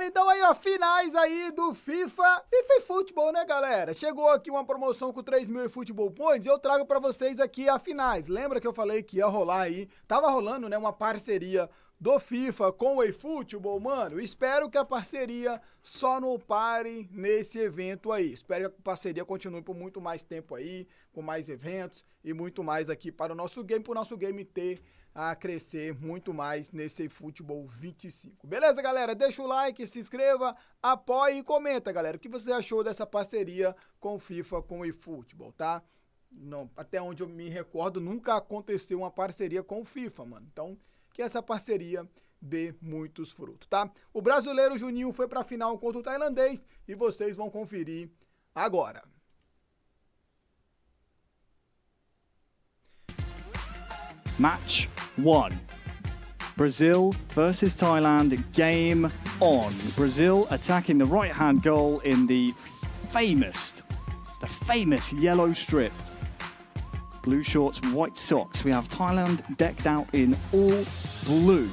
galera, então aí, ó, finais aí do FIFA eFootball, né, galera? Chegou aqui uma promoção com 3.000 eFootball Points e eu trago pra vocês aqui a finais. Lembra que eu falei que ia rolar aí, tava rolando, né, uma parceria do FIFA com o eFootball, mano? Espero que a parceria só não pare nesse evento aí. Espero que a parceria continue por muito mais tempo aí, com mais eventos e muito mais aqui para o nosso game ter a crescer muito mais nesse eFootball 25. Beleza, galera? Deixa o like, se inscreva, apoie e comenta, galera, o que você achou dessa parceria com o FIFA, com o eFootball, tá? Não, até onde eu me recordo, nunca aconteceu uma parceria com o FIFA, mano. Então, que essa parceria dê muitos frutos, tá? O brasileiro Juninho foi pra final contra o tailandês e vocês vão conferir agora. Match 1. Brazil versus Thailand, game on. Brazil attacking the right-hand goal in the famous yellow strip. Blue shorts, white socks. We have Thailand decked out in all blue.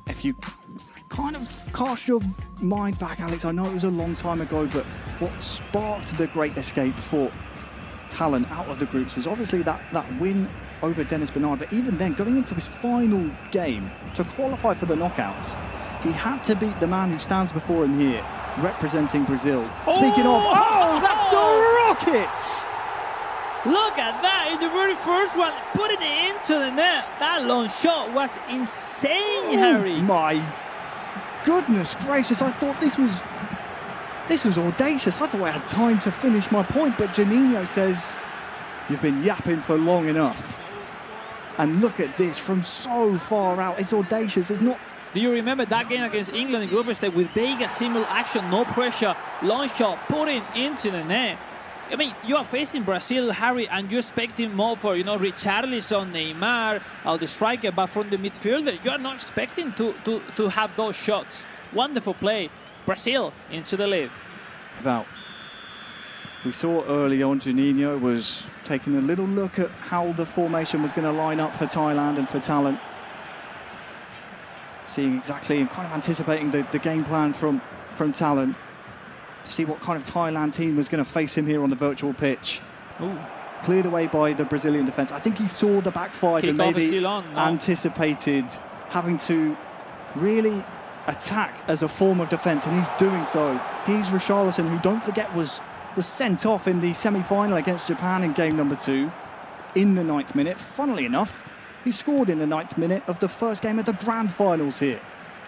If you kind of cast your mind back, Alex, I know it was a long time ago, but what sparked the great escape for Thailand out of the groups was obviously that win over Dennis Bernard, but even then, going into his final game to qualify for the knockouts, he had to beat the man who stands before him here, representing Brazil. Speaking of, that's a rocket! Look at that, in the very first one, putting it into the net. That long shot was insane, Harry. My goodness gracious, I thought this was audacious. I thought I had time to finish my point, but Juninho says, you've been yapping for long enough. And look at this, from so far out, it's audacious, it's not... Do you remember that game against England in group stage with Vega, similar action, no pressure, long shot, putting into the net? I mean, you are facing Brazil, Harry, and you're expecting more for, you know, Richarlison, Neymar, the striker, but from the midfielder, you are not expecting to have those shots. Wonderful play. Brazil into the lead. We saw early on Juninho was taking a little look at how the formation was going to line up for Thailand and for Talent. Seeing exactly and kind of anticipating the game plan from Talent to see what kind of Thailand team was going to face him here on the virtual pitch. Ooh. Cleared away by the Brazilian defence. I think he saw the back five and maybe anticipated having to really attack as a form of defence, and he's doing so. He's Richarlison, who, don't forget, was sent off in the semi-final against Japan in game number 2 in the 9th minute. Funnily enough, he scored in the 9th minute of the first game of the grand finals here.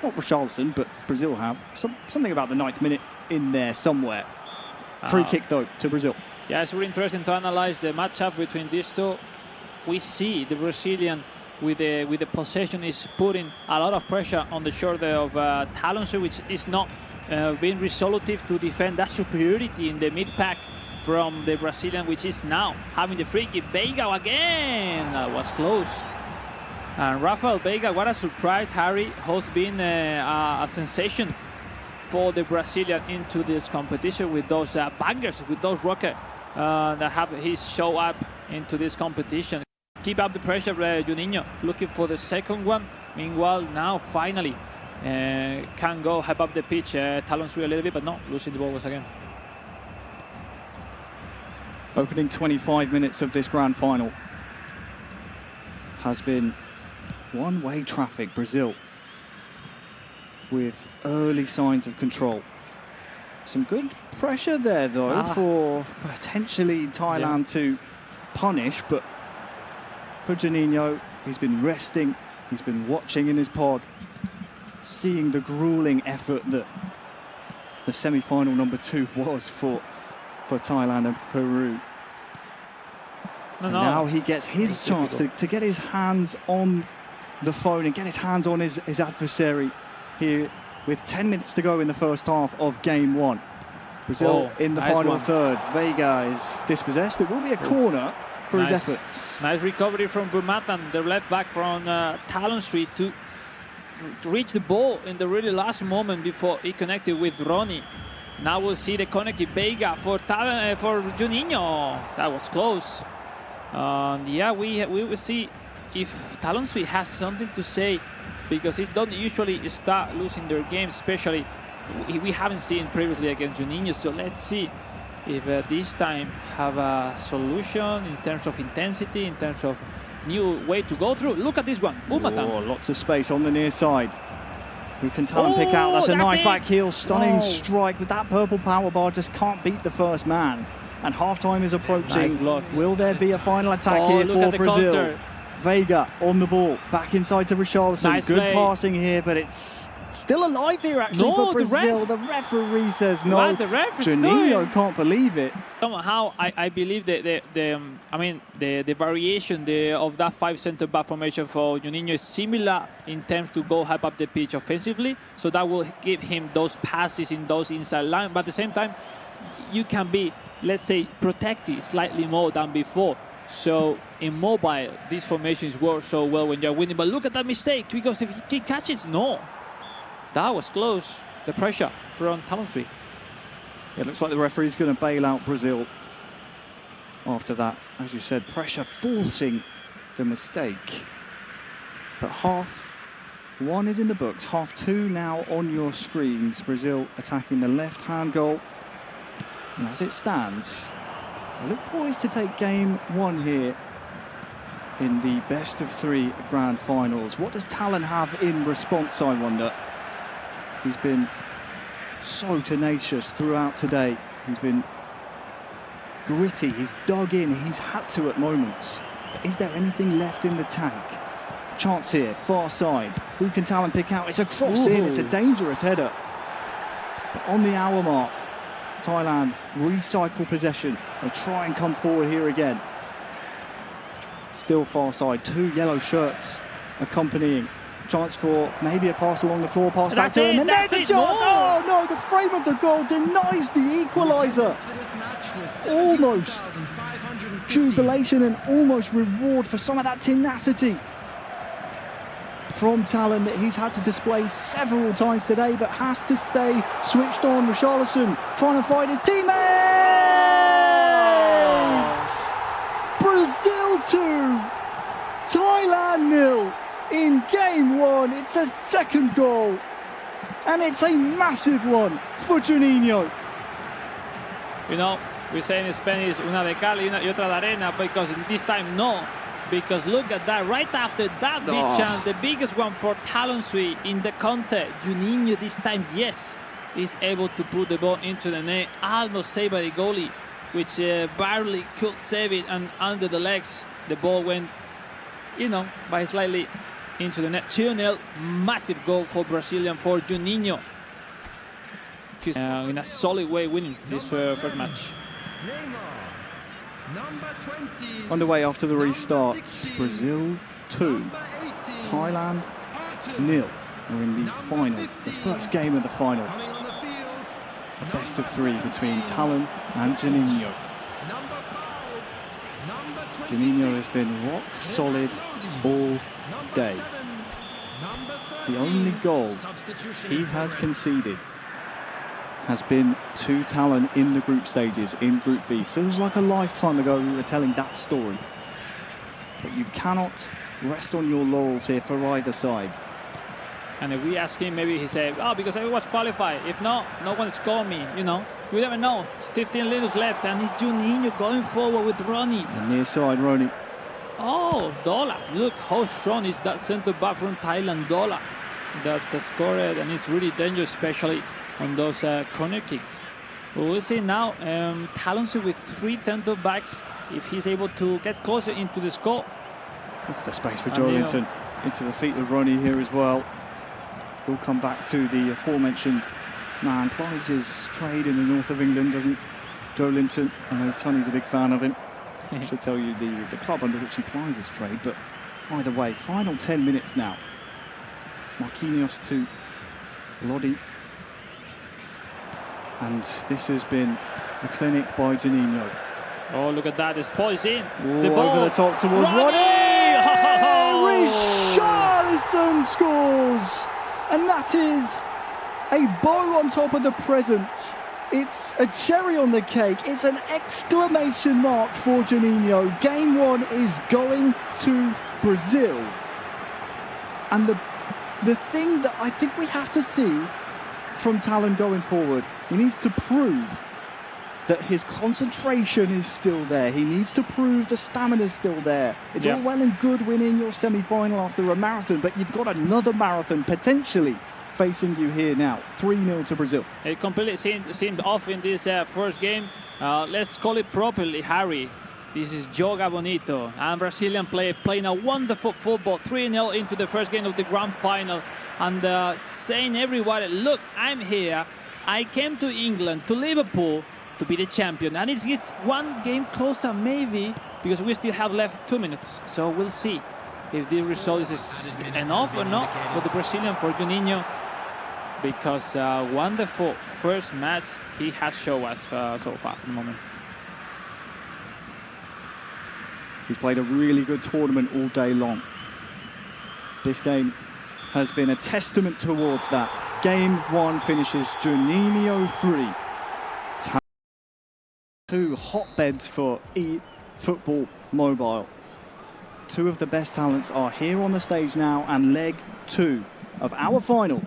Not Richarlison, but Brazil have. Something about the 9th minute in there somewhere. Free kick, though, to Brazil. Yeah, it's really interesting to analyze the matchup between these two. We see the Brazilian with the possession is putting a lot of pressure on the shoulder of Talent, which is not being resolutive to defend that superiority in the mid-pack from the Brazilian, which is now having the free kick. Vega again, that was close. And Rafael Vega, what a surprise, Harry, has been a sensation for the Brazilian into this competition with those bangers, with those rockets that have his show up into this competition. Keep up the pressure, Juninho, looking for the second one. Meanwhile, now finally can go help up the pitch. Talons through a little bit, but no, losing the ball once again. Opening 25 minutes of this grand final has been one-way traffic. Brazil with early signs of control. Some good pressure there, though, for potentially Thailand to punish, but for Juninho, he's been resting, he's been watching in his pod, seeing the grueling effort that the semi-final number 2 was for Thailand and Peru. Now he gets his chance to get his hands on the phone and get his hands on his adversary here with 10 minutes to go in the first half of game 1. Brazil in the final third. Vega is dispossessed. It will be a corner for his efforts. Nice recovery from Burmatan, the left back from Talon Street, to reach the ball in the really last moment before he connected with Ronnie. Now we'll see the connected Vega for Juninho. That was close. Yeah, we will see if Talon Street has something to say because it don't usually start losing their games, especially we haven't seen previously against Juninho. So let's see if this time have a solution in terms of intensity, in terms of new way to go through. Look at this one. Umatan. Oh, lots of space on the near side. Who can Talon pick out? That's a nice back heel, stunning strike with that purple power bar. Just can't beat the first man. And half-time is approaching. Nice. Will there be a final attack here for Brazil? Counter. Vega on the ball, back inside to Richarlison. Nice Good play. Passing here, but it's still alive here actually for Brazil. The referee says no. What the ref is Juninho doing? can't believe it. Somehow, I believe the variation of that 5 center back formation for Juninho is similar in terms to go help up the pitch offensively. So that will give him those passes in those inside line. But at the same time, you can be, let's say, protected slightly more than before. So in mobile, these formations work so well when you're winning. But look at that mistake, because if he catches, no. That was close. The pressure from Talon. It looks like the referee's going to bail out Brazil after that. As you said, pressure forcing the mistake. But half one is in the books. Half two now on your screens. Brazil attacking the left-hand goal. And as it stands, they look poised to take game one here in the best-of-3 grand finals. What does Talon have in response, I wonder? He's been so tenacious throughout today. He's been gritty, he's dug in, he's had to at moments. But is there anything left in the tank? Chance here, far side. Who can Talon pick out? It's a cross in, it's a dangerous header. But on the hour mark, Thailand recycle possession. They try and come forward here again. Still far side, 2 yellow shirts accompanying. Chance for maybe a pass along the floor, pass back to him, and there's a chance! Oh no, the frame of the goal denies the equaliser. Almost jubilation and almost reward for some of that tenacity from Talon that he's had to display several times today, but has to stay switched on. Richarlison trying to find his teammates! Brazil 2, Thailand 0. In game one, it's a second goal, and it's a massive one for Juninho. You know, we say in Spanish, una de cal y otra de arena, because this time no. Because look at that, right after that big chance, the biggest one for Talon in the contest, Juninho this time, yes, is able to put the ball into the net, almost saved by the goalie, which barely could save it, and under the legs, the ball went, you know, by slightly into the net. 2-0, massive goal for Brazilian, for Juninho. In a solid way winning this first match. Underway after the restart. Brazil 2, Thailand 0. We're in the final, the first game of the final. A best-of-3 between Talon and Juninho. Juninho has been rock solid all day. The only goal he has conceded has been to Talon in the group stages in Group B. Feels like a lifetime ago we were telling that story. But you cannot rest on your laurels here for either side. And if we ask him, maybe he said, oh, because I was qualified. If not, no one scored me, you know. We never know. 15 minutes left, and it's Juninho going forward with Ronnie. The near side, Ronnie. Oh, Dola. Look how strong is that centre back from Thailand, Dola. That scored, and it's really dangerous, especially on those corner kicks. We will see now Talon with 3 centre backs, if he's able to get closer into the score. Look at the space for Joelinton. Into the feet of Ronnie here as well. We'll come back to the aforementioned man. Plies his trade in the north of England, doesn't Joelinton? I know Tony's a big fan of him. I should tell you the club under which he plies his trade, but either way, final 10 minutes now. Marquinhos to Lodi. And this has been a clinic by Juninho. Oh, look at that, the spot is in. Ooh, the ball over the top towards Ronnie! Richarlison scores! And that is a bow on top of the present. It's a cherry on the cake. It's an exclamation mark for Juninho. Game one is going to Brazil. And the the thing that I think we have to see from Talon going forward, he needs to prove that his concentration is still there. He needs to prove the stamina is still there. It's all well and good winning your semi-final after a marathon, but you've got another marathon potentially facing you here now. 3-0 to Brazil. It completely seemed off in this first game. Let's call it properly, Harry. This is Joga Bonito, and Brazilian playing a wonderful football. 3-0 into the first game of the grand final, and saying everybody, look, I'm here. I came to England, to Liverpool, to be the champion, and it's one game closer maybe, because we still have left 2 minutes. So we'll see if the result is enough or not for the Brazilian, for Juninho, because wonderful first match he has shown us so far for the moment. He's played a really good tournament all day long. This game has been a testament towards that. Game 1 finishes Juninho 3. 2 hotbeds for eFootball Mobile. 2 of the best talents are here on the stage now, and leg 2 of our final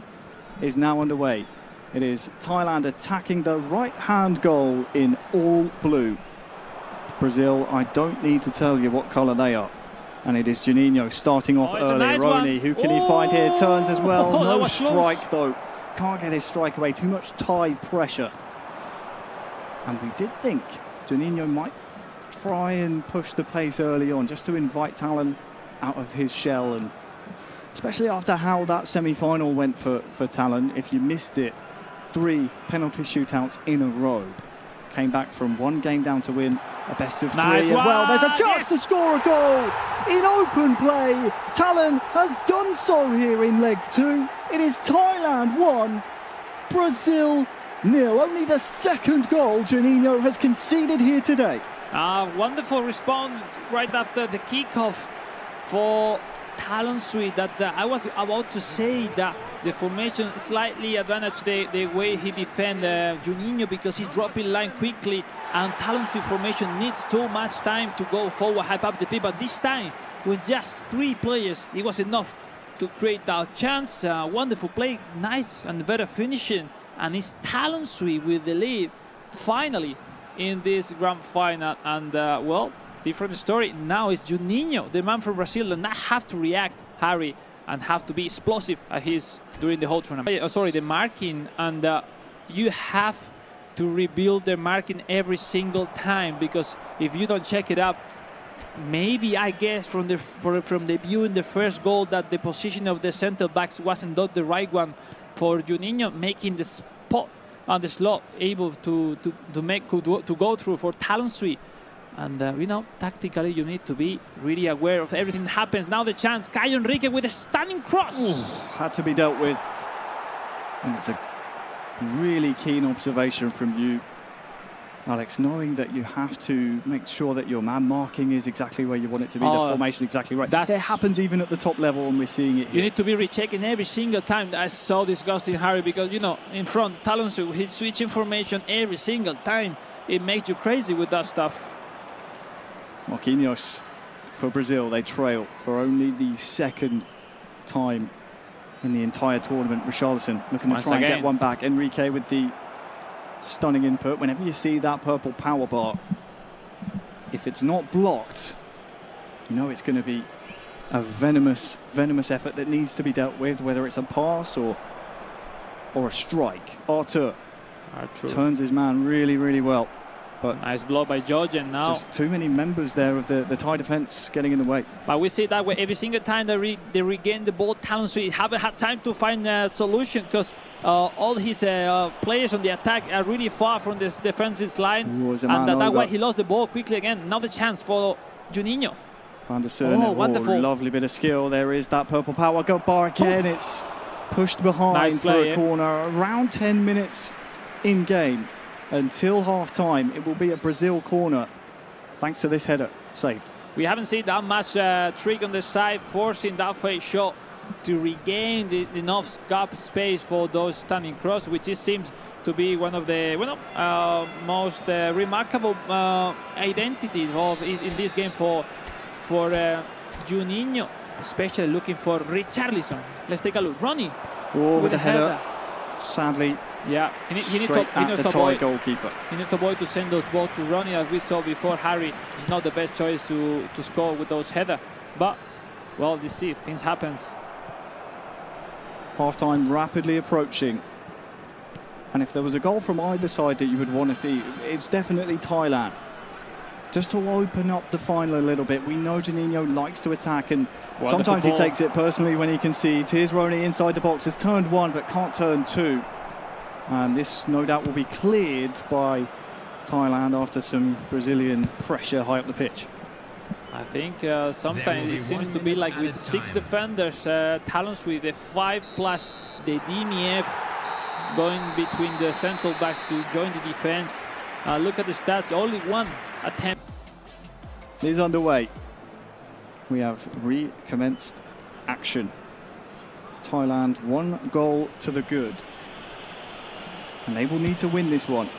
is now underway. It is Thailand attacking the right-hand goal in all blue. Brazil, I don't need to tell you what colour they are. And it is Juninho starting off early. Nice Rony, who can he find here? Turns as well. No strike close. though. Can't get his strike away. Too much Thai pressure. And we did think Juninho might try and push the pace early on, just to invite Talon out of his shell. And especially after how that semi-final went for Talon. If you missed it, 3 penalty shootouts in a row. Came back from 1 game down to win a best of 3 as well. There's a chance to score a goal in open play. Talon has done so here in leg 2. It is Thailand 1, Brazil 0. Only the second goal Juninho has conceded here today. Wonderful response right after the kickoff for Talon Sweet. That I was about to say that the formation slightly advantaged the way he defends Juninho, because he's dropping line quickly, and Talon Sweet formation needs so much time to go forward, hype up the pitch. But this time, with just 3 players, it was enough to create that chance. Wonderful play, nice and better finishing, and it's Talon Sweet with the lead finally in this grand final. And well, different story now is Juninho, the man from Brazil, and not have to react, Harry, and have to be explosive as he's during the whole tournament. Sorry, the marking, and you have to rebuild the marking every single time, because if you don't check it up, maybe I guess from the view in the first goal that the position of the center backs wasn't not the right one for Juninho, making the spot on the slot able to go through for Talon Sweet. And you know, tactically you need to be really aware of everything that happens. Now the chance, Caio Enrique with a stunning cross. Ooh, had to be dealt with. And it's a really keen observation from you, Alex, knowing that you have to make sure that your man marking is exactly where you want it to be, the formation exactly right. It happens even at the top level, and we're seeing it here. You need to be rechecking every single time. That's so disgusting, Harry, because, you know, in front, Talon Sweet, he's switching formation every single time. It makes you crazy with that stuff. Marquinhos for Brazil, they trail for only the second time in the entire tournament. Richarlison looking to try and get one back. Enrique with the stunning input. Whenever you see that purple power bar, if it's not blocked, you know it's going to be a venomous effort that needs to be dealt with, whether it's a pass or a strike. Artur turns his man really well. But nice block by George, and now just too many members there of the Thai defense getting in the way. But we see that way every single time they regain the ball. Talon Sweet haven't had time to find a solution, because all his players on the attack are really far from this defensive line. Ooh, and that's why he lost the ball quickly again. Another chance for Juninho. Wonderful. Lovely bit of skill. There is that purple power go bar again. Ooh. It's pushed behind for a corner. Around 10 minutes in game. Until half-time, it will be a Brazil corner, thanks to this header saved. We haven't seen that much trick on the side, forcing that fake shot to regain enough gap space for those stunning cross, which it seems to be one of the most remarkable identities in this game for Juninho. especially looking for Richarlison. Let's take a look. Ronnie. Oh, with the header. Sadly, yeah, he needs the Thai goalkeeper. He needs to avoid to send those balls to Ronnie, as we saw before. Harry is not the best choice to score with those header. But, well, you see, things happens. Half-time rapidly approaching. And if there was a goal from either side that you would want to see, it's definitely Thailand. Just to open up the final a little bit. We know Juninho likes to attack, and sometimes he takes it personally when he concedes. Here's Ronnie inside the box, has turned one but can't turn two. And this no doubt will be cleared by Thailand after some Brazilian pressure high up the pitch. I think sometimes it seems to be like with 6 defenders, Talons with the 5 plus the DMF going between the central backs to join the defense. Look at the stats, only 1 attempt. It is underway. We have recommenced action. Thailand 1 goal to the good. And they will need to win this one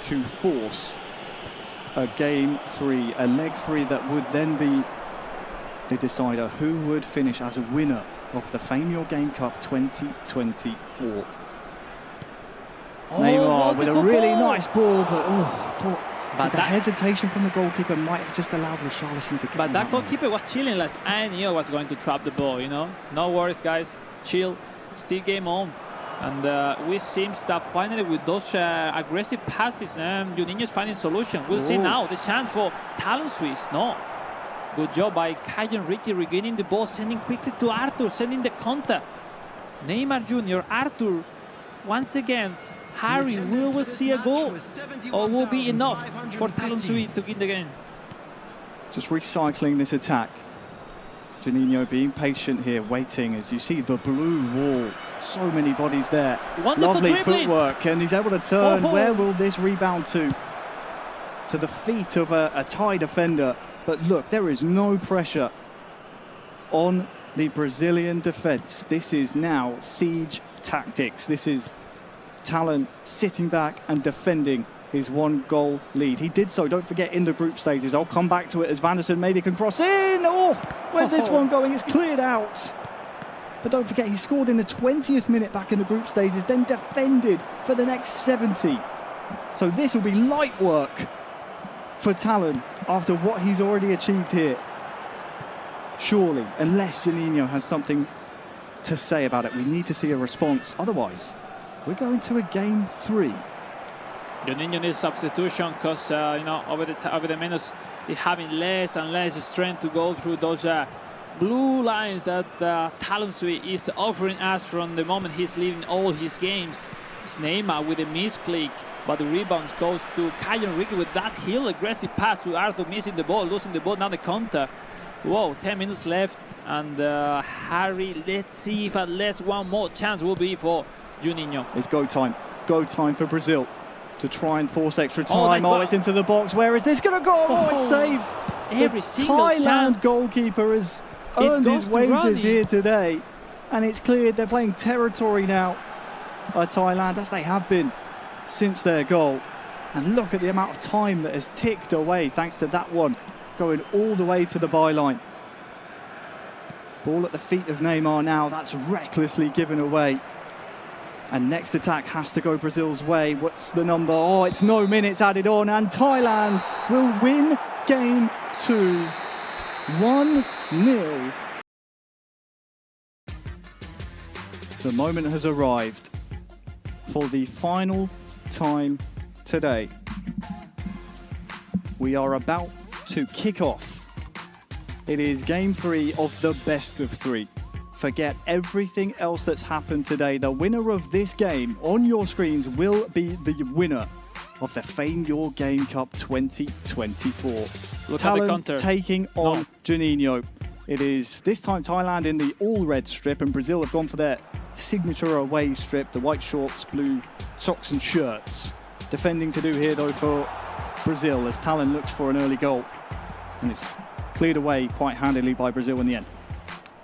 to force a game 3, a leg 3 that would then be the decider who would finish as a winner of the FIFAe Game Cup 2024. Neymar with a really nice ball, but I thought the hesitation from the goalkeeper might have just allowed Richarlison to get. But that goalkeeper was chilling, like I knew I was going to trap the ball, you know. No worries, guys. Chill. Still game on. And we seem that finally with those aggressive passes, Juninho's finding solution. We'll see now the chance for Talon Swiss. No. Good job by Kajan Ricky regaining the ball, sending quickly to Arthur, sending the counter. Neymar Jr., Arthur, once again. Harry, will we see a goal, or will be enough for Talon Sui to win the game? Just recycling this attack. Juninho being patient here, waiting as you see the blue wall. So many bodies there. Wonderful Lovely dribbling. Footwork, and he's able to turn. Where will this rebound to? To the feet of a Thai defender. But look, there is no pressure on the Brazilian defence. This is now siege tactics. This is Talon sitting back and defending his 1-goal lead. He did so, don't forget, in the group stages. I'll come back to it as Vanderson maybe can cross in. Oh, where's this one going? It's cleared out. But don't forget, he scored in the 20th minute back in the group stages, then defended for the next 70. So this will be light work for Talon after what he's already achieved here. Surely, unless Juninho has something to say about it, we need to see a response. Otherwise, we're going to a game 3. Juninho needs substitution because, you know, over the minutes, he's having less and less strength to go through those blue lines that Talon Sui is offering us from the moment he's leading all his games. It's Neymar with a misclick, but the rebounds goes to Kajan Ricky with that heel aggressive pass to Arthur, missing the ball, losing the ball, now the counter. Whoa, 10 minutes left, and Harry, let's see if at least one more chance will be for Juninho. It's go time. Go time for Brazil to try and force extra time. Oh, it's into the box. Where is this going to go? Oh, it's saved. Every single Thailand chance. Goalkeeper has earned his wages here today. And it's cleared. They're playing territory now at Thailand, as they have been since their goal. And look at the amount of time that has ticked away thanks to that one going all the way to the byline. Ball at the feet of Neymar now. That's recklessly given away. And next attack has to go Brazil's way. What's the number? Oh, it's no minutes added on. And Thailand will win game 2. 1-0. The moment has arrived for the final time today. We are about to kick off. It is game 3 of the best of 3. Forget everything else that's happened today. The winner of this game on your screens will be the winner of the FIFAe Game Cup 2024. Talon taking on Juninho. It is this time Thailand in the all-red strip, and Brazil have gone for their signature away strip, the white shorts, blue socks and shirts. Defending to do here though for Brazil as Talon looks for an early goal. And it's cleared away quite handily by Brazil in the end.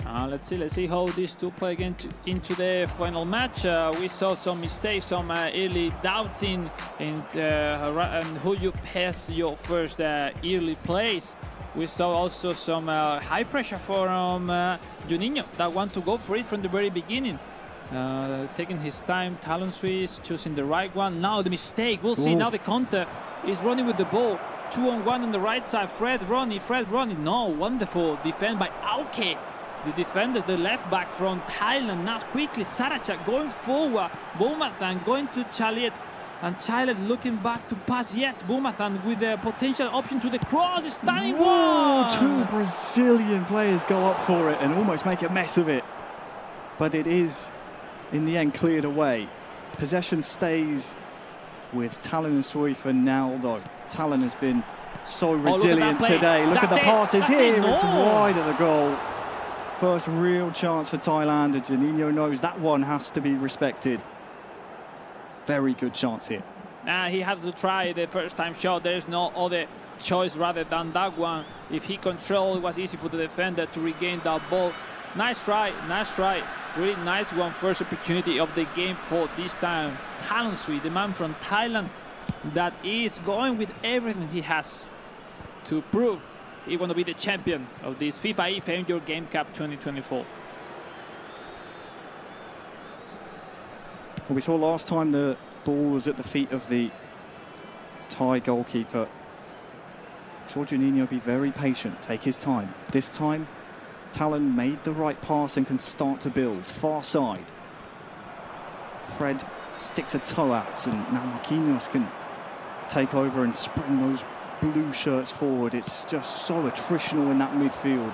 Let's see how these two play again into the final match. We saw some mistakes, some early doubting in and who you pass your first early plays. We saw also some high pressure from Juninho that want to go for it from the very beginning. Taking his time, talon switch, choosing the right one. Now the mistake, we'll see. Now the counter is running with the ball. 2-on-1 on the right side. Fred Ronnie. No, wonderful defense by Auke. The defender, the left back from Thailand. Now quickly Sarachak going forward. Boumathan going to Chalet. And Chalet looking back to pass. Yes, Boumathan with a potential option to the cross. It's stunning one. Two Brazilian players go up for it and almost make a mess of it. But it is, in the end, cleared away. Possession stays with Talon and Sui for now, though. Talon has been so resilient today. Look at the passes here. It's wide of the goal. First real chance for Thailand, and Juninho knows that one has to be respected. Very good chance here. He had to try the first time shot. There's no other choice rather than that one. If he controlled, it was easy for the defender to regain that ball. Nice try, nice try. Really nice one. First opportunity of the game for this time. Talon Sui, the man from Thailand that is going with everything he has to prove he want to be the champion of this FIFAe Game Cup 2024. Well, we saw last time the ball was at the feet of the Thai goalkeeper. Saw Juninho be very patient, take his time. This time, Talon made the right pass and can start to build. Far side. Fred sticks a toe out, and now Marquinhos can take over and spring those blue shirts forward. It's just so attritional in that midfield.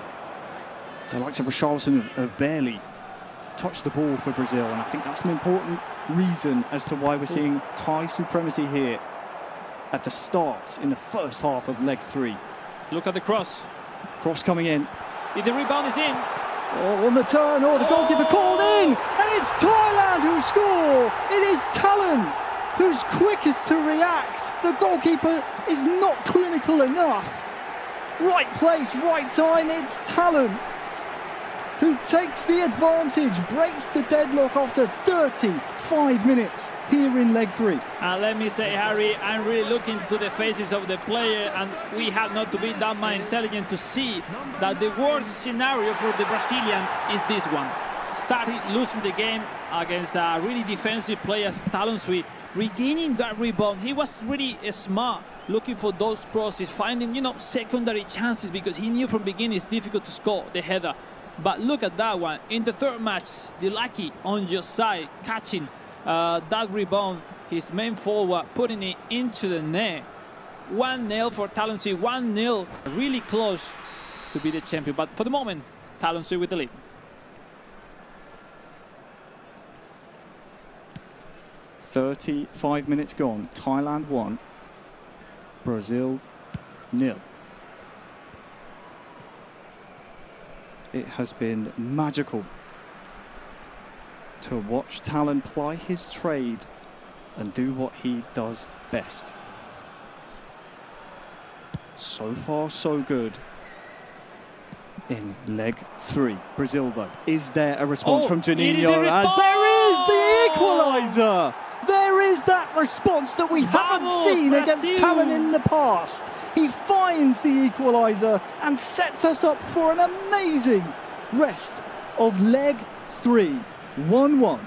The likes of Richarlison have barely touched the ball for Brazil, and I think that's an important reason as to why we're seeing Thai supremacy here at the start in the first half of leg 3. Look at the cross. Cross coming in. The rebound is in. Oh, on the turn, the goalkeeper called in, and it's Thailand who score. It is Talon who's quickest to react. The goalkeeper is not clinical enough. Right place, right time. It's Talon who takes the advantage, breaks the deadlock after 35 minutes here in leg 3. Let me say, Harry, I'm really looking to the faces of the player, and we have not to be that much intelligent to see that the worst scenario for the Brazilian is this one. Starting losing the game against a really defensive player, Talon Sui, regaining that rebound. He was really smart, looking for those crosses, finding, secondary chances, because he knew from beginning it's difficult to score the header. But look at that one. In the third match, the lucky on your side, catching that rebound, his main forward, putting it into the net. 1-0 for Talon Sui, 1-0. Really close to be the champion. But for the moment, Talon Sui with the lead. 35 minutes gone. Thailand 1, Brazil 0. It has been magical to watch Talon ply his trade and do what he does best. So far, so good in leg 3. Brazil, though. Is there a response from Juninho? As there is the equaliser! There is that response that we haven't seen against Talon in the past. He finds the equaliser and sets us up for an amazing rest of leg 3. 1-1.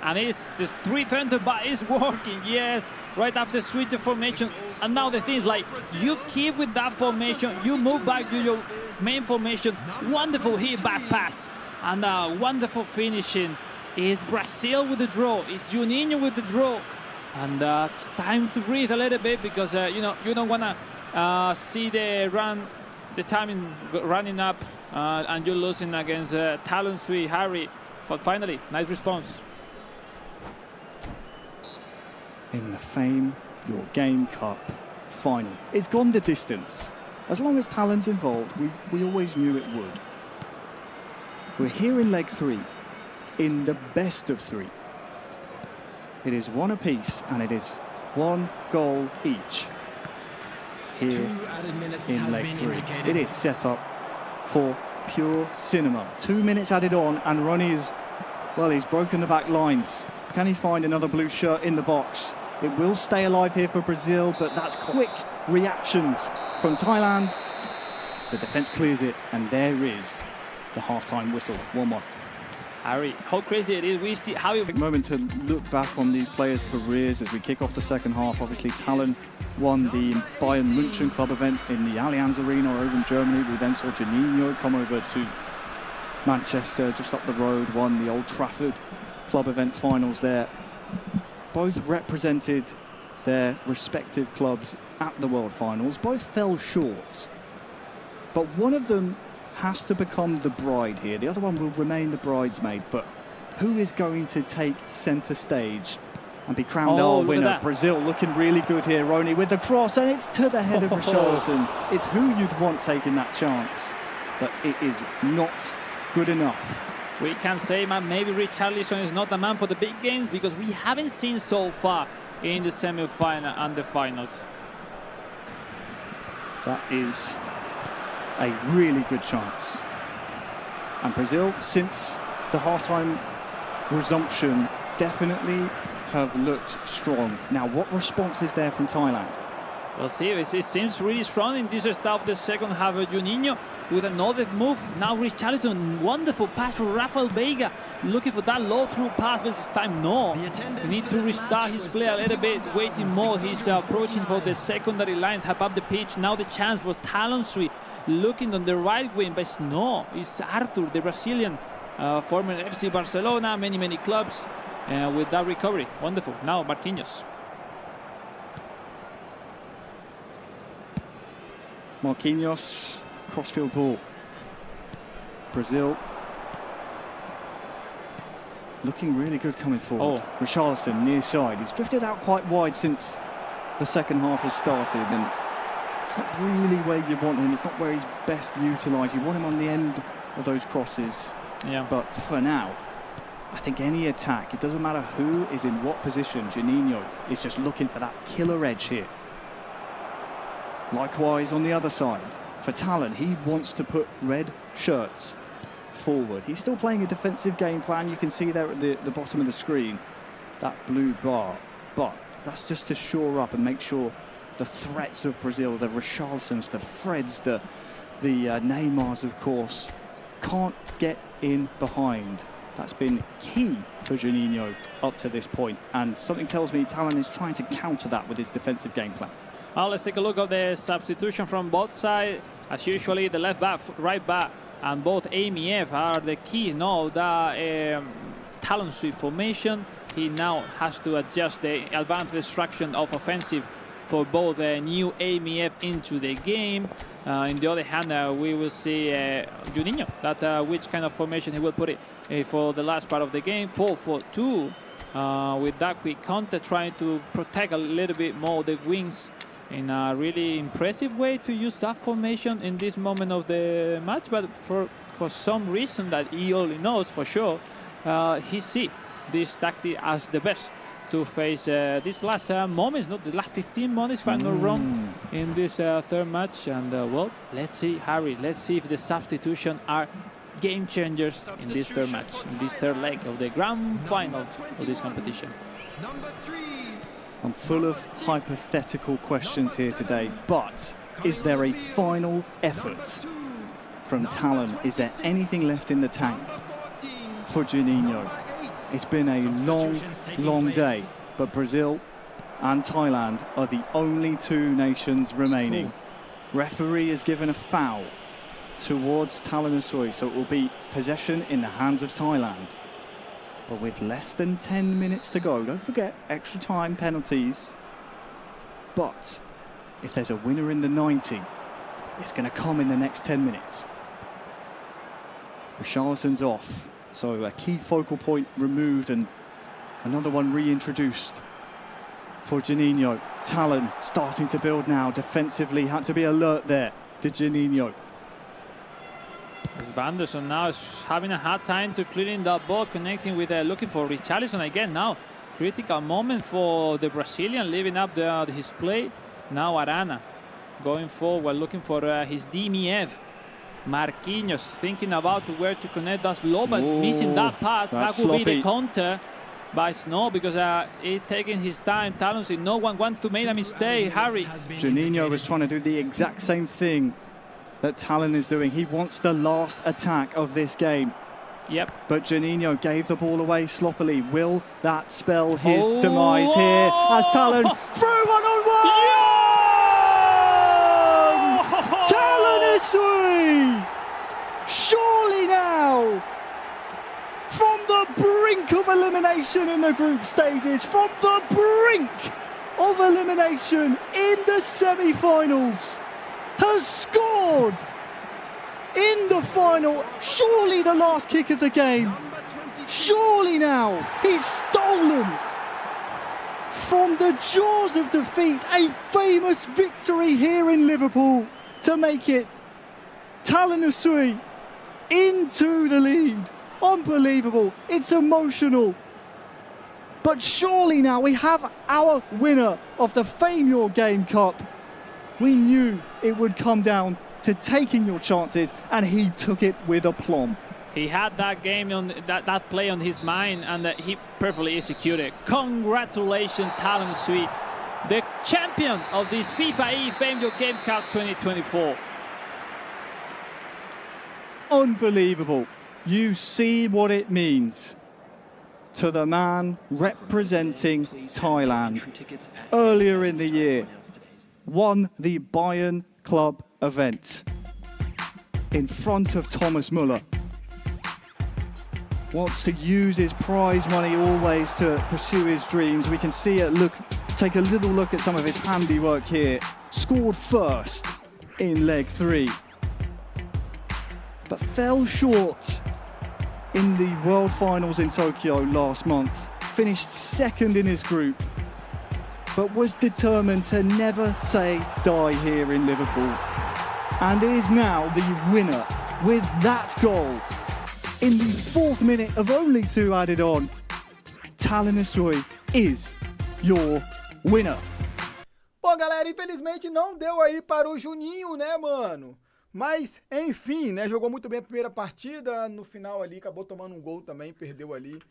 And it's this 3-center, but it's working, yes, right after switch of formation. And now the thing is, like, you keep with that formation, you move back to your main formation. Wonderful hit back pass and wonderful finishing. Is Brazil with the draw, is Juninho with the draw, and it's time to breathe a little bit, because you don't want to see the timing running up, and you're losing against Talon Sui, Harry. But finally, nice response. In the FIFAe Game Cup final, it's gone the distance. As long as Talon's involved, we always knew it would. We're here in leg 3. In the best of 3. It is 1 apiece, and it is 1 goal each here in leg 3. It is set up for pure cinema. 2 minutes added on, and Ronnie is, well, he's broken the back lines. Can he find another blue shirt in the box? It will stay alive here for Brazil, but that's quick reactions from Thailand. The defence clears it, and there is the half-time whistle. 1-1. Harry, how crazy it is. We still have a Moment to look back on these players' careers as we kick off the second half. Obviously, Talon won the Bayern München club event in the Allianz Arena over in Germany. We then saw Juninho come over to Manchester, just up the road, won the Old Trafford club event finals there. Both represented their respective clubs at the World Finals. Both fell short, but one of them has to become the bride here. The other one will remain the bridesmaid, but who is going to take centre stage and be crowned our winner? Brazil looking really good here, Roni, with the cross, and it's to the head of Richarlison. It's who you'd want taking that chance, but it is not good enough. We can say, man, maybe Richarlison is not the man for the big games, because we haven't seen so far in the semi-final and the finals. That is a really good chance. And Brazil, since the half-time resumption, definitely have looked strong. Now, what response is there from Thailand? Well, see, it seems really strong in this start of the second half. Juninho with another move. Now Richarlison, wonderful pass for Rafael Veiga, looking for that low-through pass, but this time no. We need to restart his play a little bit, waiting more. He's approaching for the secondary lines, half up the pitch. Now the chance for Talonsui, looking on the right wing, but no, it's Arthur, the Brazilian, former FC Barcelona, many clubs, with that recovery. Wonderful. Now Marquinhos. Marquinhos, crossfield ball. Brazil looking really good coming forward. Richarlison near side. He's drifted out quite wide since the second half has started, and it's not really where you want him. It's not where he's best utilised. You want him on the end of those crosses. Yeah. But for now, I think any attack, it doesn't matter who is in what position. Juninho is just looking for that killer edge here. Likewise on the other side, for Talon, he wants to put red shirts forward. He's still playing a defensive game plan. You can see there at the bottom of the screen, that blue bar. But that's just to shore up and make sure the threats of Brazil, the Richarlisons, the Freds, the Neymars, of course, can't get in behind. That's been key for Juninho up to this point. And something tells me Talon is trying to counter that with his defensive game plan. Well, let's take a look at the substitution from both sides. As usually, the left back, right back, and both AMF are the keys. No, the Talon sweep formation. He now has to adjust the advanced destruction of offensive for both new AMF into the game. On the other hand, we will see Juninho, that which kind of formation he will put it for the last part of the game. 4-4-2 with that quick counter, trying to protect a little bit more the wings in a really impressive way to use that formation in this moment of the match. But for some reason that he only knows for sure, he sees this tactic as the best to face these last moments, not the last 15 moments, if I'm not wrong, in this third match. And well, let's see, Harry, let's see if the substitution are game changers in this third match, in this third leg of the grand final of this competition. I'm full of hypothetical questions here today, but is there a final effort from Talon? Is there anything left in the tank for Juninho? It's been a long day, but Brazil and Thailand are the only two nations remaining. Referee has given a foul towards Talon Asui, so it will be possession in the hands of Thailand. But with less than 10 minutes to go, don't forget, extra time, penalties. But if there's a winner in the 90, it's going to come in the next 10 minutes. Richarlison's off, so a key focal point removed and another one reintroduced for Juninho. Talon starting to build now defensively, had to be alert there to Juninho. As Banderson now is having a hard time to clearing that ball, connecting with looking for Richarlison again. Now critical moment for the Brazilian, leaving up his play. Now Arana going forward, looking for his DMF. Marquinhos thinking about where to connect. That's low, but missing that pass. That would be the counter by Snow, because he's taking his time. Talon said no one wants to make a mistake. Harry. Juninho was trying to do the exact same thing that Talon is doing. He wants the last attack of this game. Yep. But Juninho gave the ball away sloppily. Will that spell his demise here as Talon through one-on-one? Yeah! Talon is free! Surely now, from the brink of elimination in the group stages, from the brink of elimination in the semi-finals, has scored in the final, surely the last kick of the game. Surely now, he's stolen from the jaws of defeat a famous victory here in Liverpool to make it Talon Usui into the lead. Unbelievable, it's emotional. But surely now we have our winner of the FIFAe Game Cup. We knew it would come down to taking your chances, and he took it with aplomb. He had that game on that play on his mind, and he perfectly executed. Congratulations, Talon Usui, the champion of this FIFAe Game Cup 2024. Unbelievable. You see what it means to the man representing Thailand. Earlier in the year, won the Bayern Club event in front of Thomas Muller. Wants to use his prize money always to pursue his dreams. We can see it, take a little look at some of his handiwork here. Scored first in leg 3, but fell short in the World Finals in Tokyo last month. Finished second in his group, but was determined to never say die here in Liverpool, and is now the winner with that goal in the 4th minute of only 2 added on. Talon Usui is your winner. Bom, galera, infelizmente não deu aí para o Juninho, né, mano? Mas, enfim, né, jogou muito bem a primeira partida, no final ali acabou tomando um gol também, perdeu ali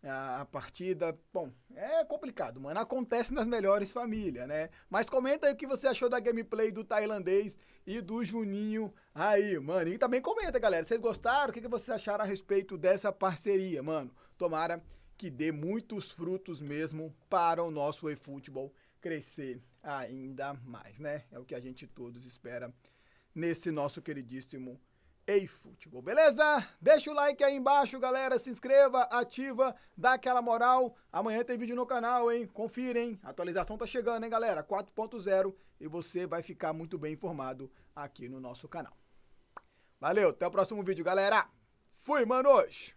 a partida. Bom, é complicado, mano, acontece nas melhores famílias, né? Mas comenta aí o que você achou da gameplay do tailandês e do Juninho aí, mano. E também comenta, galera, vocês gostaram? O que vocês acharam a respeito dessa parceria, mano? Tomara que dê muitos frutos mesmo para o nosso eFootball crescer ainda mais, né? É o que a gente todos espera nesse nosso queridíssimo eFootball, beleza? Deixa o like aí embaixo, galera, se inscreva, ativa, dá aquela moral. Amanhã tem vídeo no canal, hein? Confira, hein? A atualização tá chegando, hein, galera? 4.0 e você vai ficar muito bem informado aqui no nosso canal. Valeu, até o próximo vídeo, galera. Fui, manos!